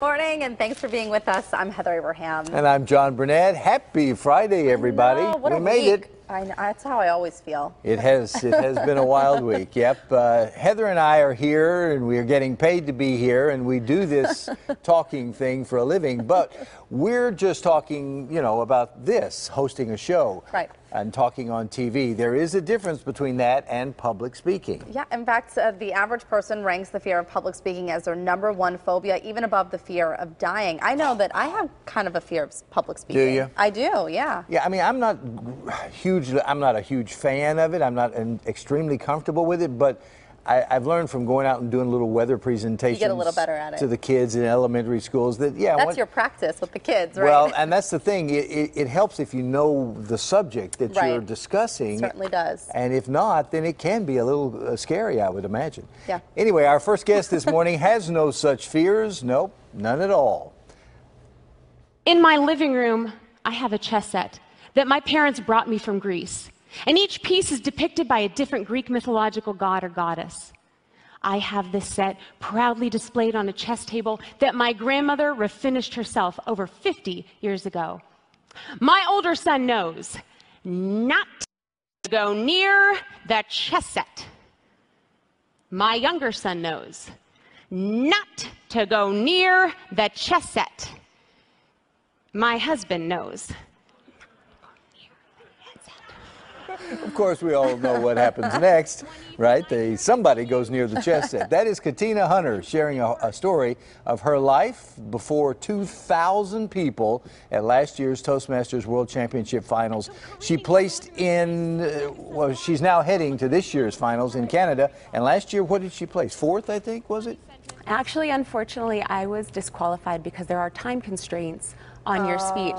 Morning, and thanks for being with us. I'm Heather Abraham. And I'm John Burnett. Happy Friday, everybody. What we a made week. it. I know, that's how I always feel. It has been a wild week. Yep. Heather and I are here, and we are getting paid to be here, and we do this talking thing for a living. But we're just talking, about this, hosting a show. Right. And talking on TV. There is a difference between that and public speaking. Yeah, in fact, the average person ranks the fear of public speaking as their #1 phobia, even above the fear of dying. I know that I have kind of a fear of public speaking. Do you? I do, yeah. Yeah, I mean, I'm not a huge fan of it. I'm not extremely comfortable with it, but I've learned from going out and doing little weather presentations. You get a little better at it. To the kids in elementary schools that, That's your practice with the kids, right? Well, and that's the thing. It helps if you know the subject that you're discussing. It certainly does. And if not, then it can be a little scary, I would imagine. Yeah. Anyway, our first guest this morning has no such fears. Nope, none at all. In my living room, I have a chess set that my parents brought me from Greece. And each piece is depicted by a different Greek mythological god or goddess. I have this set proudly displayed on a chess table that my grandmother refinished herself over 50 years ago. My older son knows not to go near that chess set. My younger son knows not to go near that chess set. My husband knows. Of course, we all know what happens next, right? Somebody goes near the chess set. That is Katina Hunter sharing a story of her life before 2,000 people at last year's Toastmasters World Championship Finals. She placed in, she's now heading to this year's finals in Canada. And last year, what did she place? 4th, I think, was it? Actually, unfortunately, I was disqualified because there are time constraints on your speech.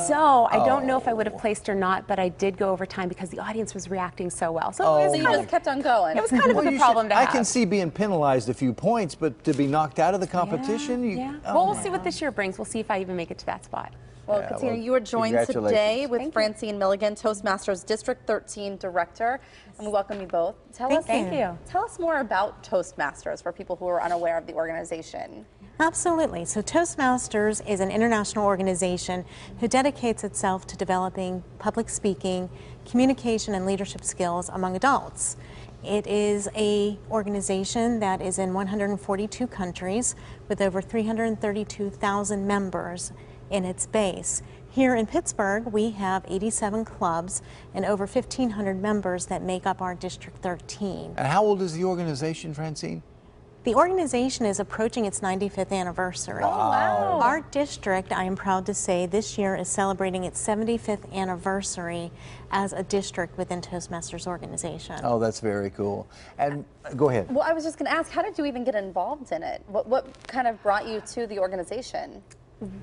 So I don't know if I would have placed or not, but I did go over time because the audience was reacting so well. So it was you just kept on going. It was kind of a problem to have. I can see being penalized a few points, but to be knocked out of the competition? Well, we'll see what this year brings. We'll see if I even make it to that spot. Well, Katina, you are joined today with Francine Milligan, Toastmasters District 13 Director, and we welcome you both. Thank you. Tell us more about Toastmasters for people who are unaware of the organization. Absolutely. So Toastmasters is an international organization who dedicates itself to developing public speaking, communication, and leadership skills among adults. It is an organization that is in 142 countries with over 332,000 members in its base. Here in Pittsburgh, we have 87 clubs and over 1,500 members that make up our District 13. And how old is the organization, Francine? The organization is approaching its 95th anniversary. Oh, wow. Our district, I am proud to say, this year is celebrating its 75th anniversary as a district within Toastmasters organization. Oh, that's very cool. And go ahead. Well, I was just going to ask, how did you even get involved in it? What kind of brought you to the organization?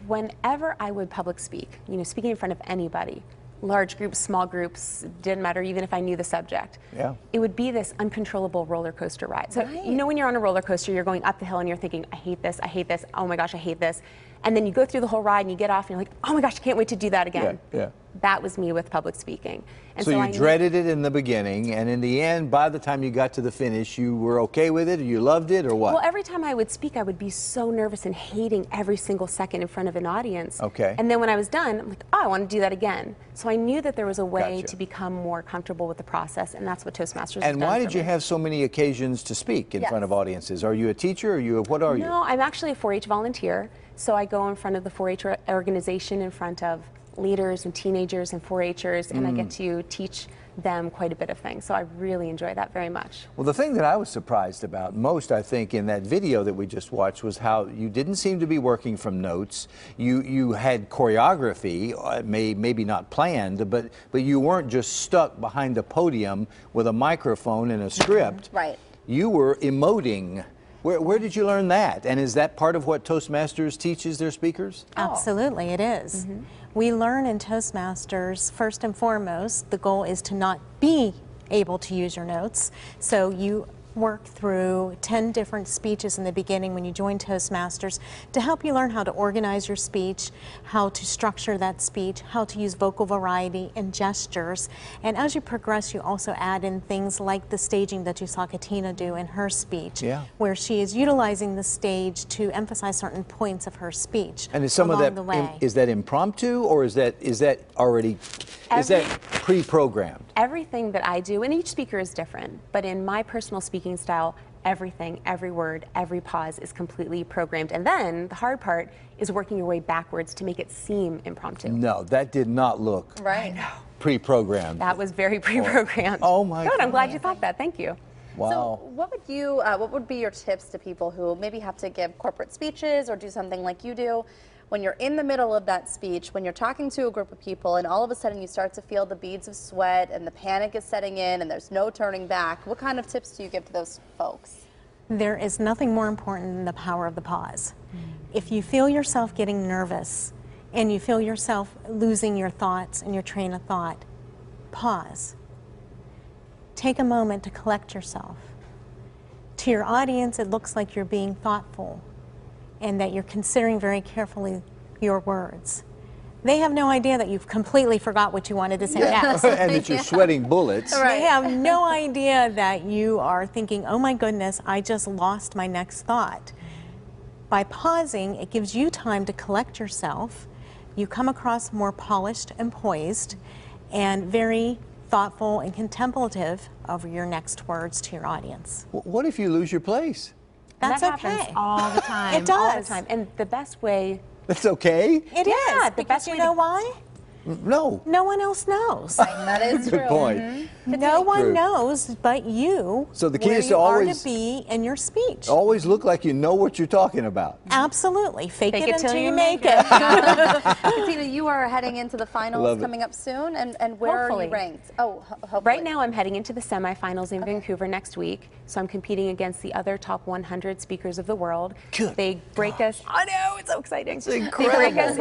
Whenever I would public speak, speaking in front of anybody, large groups, small groups, didn't matter even if I knew the subject. Yeah. It would be this uncontrollable roller coaster ride. So when you're on a roller coaster, you're going up the hill and you're thinking, I hate this, oh my gosh, I hate this. And then you go through the whole ride and you get off and you're like, oh my gosh, I can't wait to do that again. Yeah. That was me with public speaking. And so you dreaded it in the beginning, and in the end, by the time you got to the finish, you were okay with it, or you loved it, or what? Well, every time I would speak, I would be so nervous and hating every single second in front of an audience. Okay. And then when I was done, I'm like, oh, I want to do that again. So I knew that there was a way to become more comfortable with the process, and that's what Toastmasters has done. And why did you have so many occasions to speak in front of audiences? Are you a teacher, or what are you? No, I'm actually a 4-H volunteer. So I go in front of the 4-H organization in front of leaders and teenagers and 4-Hers, and I get to teach them quite a bit of things. So I really enjoy that very much. Well, the thing that I was surprised about most, I think, in that video that we just watched was how you didn't seem to be working from notes. You had choreography, maybe not planned, but you weren't just stuck behind a podium with a microphone and a script. Right. You were emoting. Where did you learn that? And is that part of what Toastmasters teaches their speakers? Absolutely, it is. We learn in Toastmasters, first and foremost, the goal is to not be able to use your notes. So you work through 10 different speeches in the beginning when you join Toastmasters to help you learn how to organize your speech, how to structure that speech, how to use vocal variety and gestures. And as you progress, you also add in things like the staging that you saw Katina do in her speech, where she is utilizing the stage to emphasize certain points of her speech. And is some of that, is that impromptu, or is that already, is that pre-programmed? Everything that I do, and each speaker is different, but in my personal speaking style, everything, every word, every pause is completely programmed. And then the hard part is working your way backwards to make it seem impromptu. No, that did not look pre-programmed. That was very pre-programmed. Oh my God. Good, I'm glad you thought that. Thank you. Wow. So what would be your tips to people who maybe have to give corporate speeches or do something like you do? When you're in the middle of that speech, when you're talking to a group of people and all of a sudden you start to feel the beads of sweat and the panic is setting in and there's no turning back, what kind of tips do you give to those folks? There is nothing more important than the power of the pause. If you feel yourself getting nervous and you feel yourself losing your thoughts and your train of thought, pause. Take a moment to collect yourself. To your audience, it looks like you're being thoughtful and that you're considering very carefully your words. They have no idea that you've completely forgot what you wanted to say next. And that you're sweating bullets. They have no idea that you are thinking, oh my goodness, I just lost my next thought. By pausing, it gives you time to collect yourself. You come across more polished and poised and very thoughtful and contemplative over your next words to your audience. What if you lose your place? That's that okay. happens all the time. It does. All the time. And the best way... That's okay? It is, because you know why? No. No one else knows. That is Good point. No one knows but you. So the key where is to you are always to be in your speech. Always look like you know what you're talking about. Absolutely. Fake it until you make it. Katina, you are heading into the finals coming up soon, and where are you ranked? Oh, hopefully. Right now I'm heading into the semifinals in Vancouver next week, so I'm competing against the other top 100 speakers of the world. Good They break us, I know, it's so exciting. It's incredible. They break us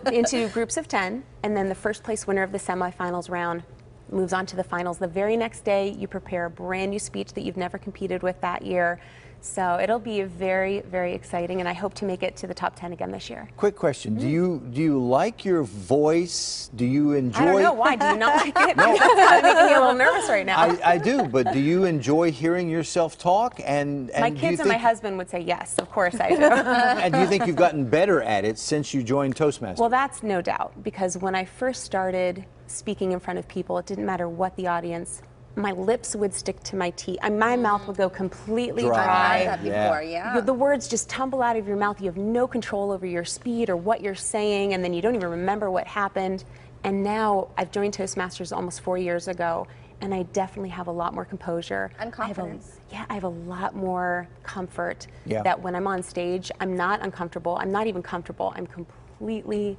into groups of 10, and then the first place winner of the semifinals round moves on to the finals. The very next day, you prepare a brand new speech that you've never competed with that year. So it'll be very, very exciting, and I hope to make it to the top 10 again this year. Quick question: Do you like your voice? Do you enjoy? I don't know why. Do you not like it? No. It's making me a little nervous right now. I do, but do you enjoy hearing yourself talk? And my kids and my husband would say yes. Of course I do. And do you think you've gotten better at it since you joined Toastmasters? Well, that's no doubt, because when I first started speaking in front of people, it didn't matter what the audience. My lips would stick to my teeth, and my mouth would go completely dry. I've had that before, The words just tumble out of your mouth. You have no control over your speed or what you're saying, and then you don't even remember what happened. And now I've joined Toastmasters almost 4 years ago, and I definitely have a lot more composure. And confidence. I have a lot more comfort that when I'm on stage, I'm not uncomfortable. I'm not even comfortable. I'm completely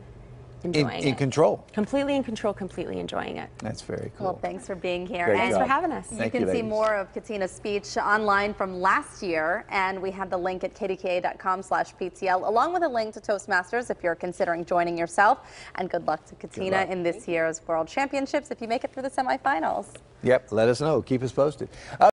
enjoying it. In control. Completely in control, completely enjoying it. That's very cool. Well, thanks for being here. Great Thanks job. for having us. You can see more of Katina's speech online from last year, and we have the link at kdka.com/PTL, along with a link to Toastmasters if you're considering joining yourself. And good luck to Katina in this year's World Championships if you make it through the semifinals. Yep, let us know. Keep us posted.